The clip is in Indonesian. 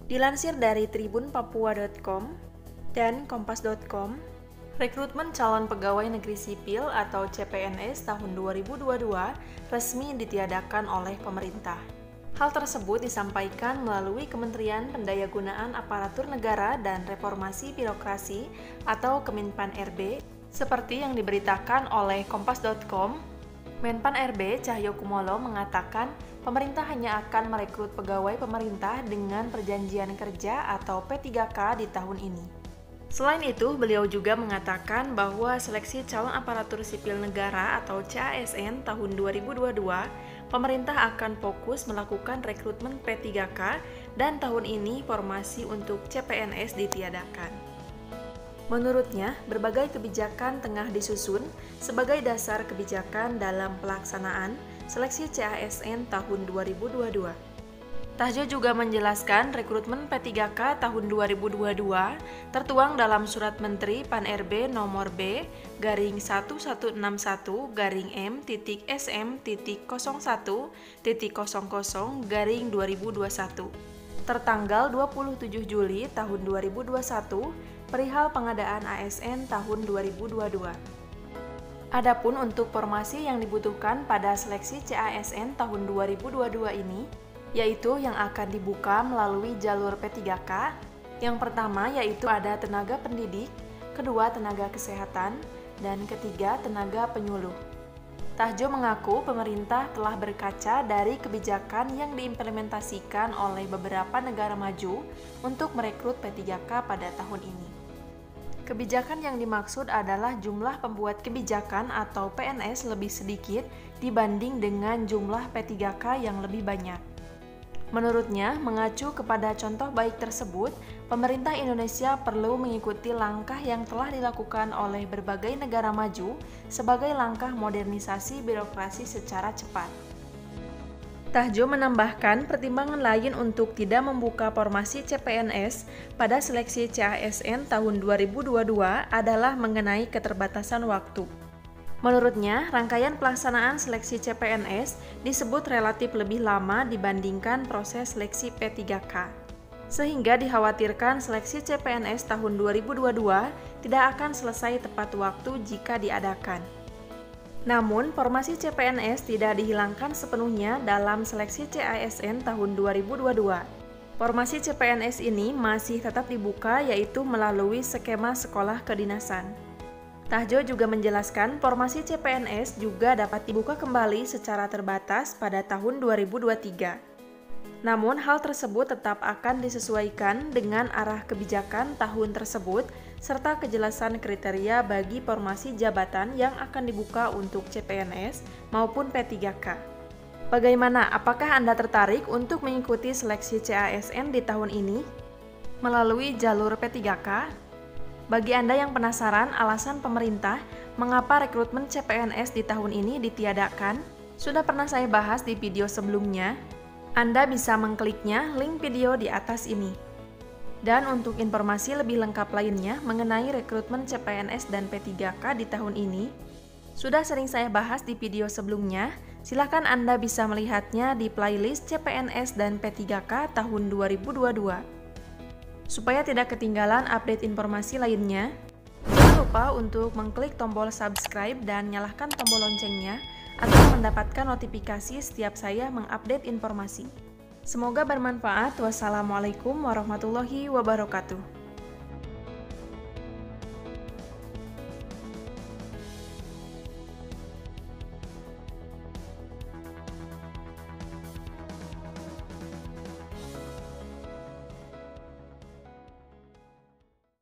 Dilansir dari tribunpapua.com dan kompas.com, rekrutmen calon pegawai negeri sipil atau CPNS tahun 2022 resmi ditiadakan oleh pemerintah. Hal tersebut disampaikan melalui Kementerian Pendayagunaan Aparatur Negara dan Reformasi Birokrasi atau Kemenpan-RB, seperti yang diberitakan oleh kompas.com. Menpan RB Cahyokumolo mengatakan pemerintah hanya akan merekrut pegawai pemerintah dengan perjanjian kerja atau P3K di tahun ini. Selain itu, beliau juga mengatakan bahwa seleksi calon aparatur sipil negara atau CASN tahun 2022, pemerintah akan fokus melakukan rekrutmen P3K dan tahun ini formasi untuk CPNS ditiadakan. Menurutnya, berbagai kebijakan tengah disusun sebagai dasar kebijakan dalam pelaksanaan seleksi CASN tahun 2022. Tahjo juga menjelaskan rekrutmen P3K tahun 2022 tertuang dalam Surat Menteri Pan-RB nomor B/11-M.SM.01.00/2021 tertanggal 27 Juli tahun 2021 perihal pengadaan ASN tahun 2022. Adapun untuk formasi yang dibutuhkan pada seleksi CASN tahun 2022 ini, yaitu yang akan dibuka melalui jalur P3K. Yang pertama yaitu ada tenaga pendidik, kedua tenaga kesehatan, dan ketiga tenaga penyuluh. Tahjo mengaku pemerintah telah berkaca dari kebijakan yang diimplementasikan oleh beberapa negara maju untuk merekrut P3K pada tahun ini. Kebijakan yang dimaksud adalah jumlah pembuat kebijakan atau PNS lebih sedikit dibanding dengan jumlah P3K yang lebih banyak. Menurutnya, mengacu kepada contoh baik tersebut, pemerintah Indonesia perlu mengikuti langkah yang telah dilakukan oleh berbagai negara maju sebagai langkah modernisasi birokrasi secara cepat. Tahjo menambahkan pertimbangan lain untuk tidak membuka formasi CPNS pada seleksi CASN tahun 2022 adalah mengenai keterbatasan waktu. Menurutnya, rangkaian pelaksanaan seleksi CPNS disebut relatif lebih lama dibandingkan proses seleksi P3K. Sehingga dikhawatirkan seleksi CPNS tahun 2022 tidak akan selesai tepat waktu jika diadakan. Namun, formasi CPNS tidak dihilangkan sepenuhnya dalam seleksi CASN tahun 2022. Formasi CPNS ini masih tetap dibuka yaitu melalui skema sekolah kedinasan. Tahjo juga menjelaskan formasi CPNS juga dapat dibuka kembali secara terbatas pada tahun 2023. Namun hal tersebut tetap akan disesuaikan dengan arah kebijakan tahun tersebut serta kejelasan kriteria bagi formasi jabatan yang akan dibuka untuk CPNS maupun P3K. Bagaimana? Apakah Anda tertarik untuk mengikuti seleksi CASN di tahun ini melalui jalur P3K? Bagi Anda yang penasaran alasan pemerintah mengapa rekrutmen CPNS di tahun ini ditiadakan, sudah pernah saya bahas di video sebelumnya. Anda bisa mengkliknya link video di atas ini. Dan untuk informasi lebih lengkap lainnya mengenai rekrutmen CPNS dan P3K di tahun ini, sudah sering saya bahas di video sebelumnya. Silakan Anda bisa melihatnya di playlist CPNS dan P3K tahun 2022. Supaya tidak ketinggalan update informasi lainnya, jangan lupa untuk mengklik tombol subscribe dan nyalakan tombol loncengnya agar mendapatkan notifikasi setiap saya mengupdate informasi. Semoga bermanfaat. Wassalamualaikum warahmatullahi wabarakatuh.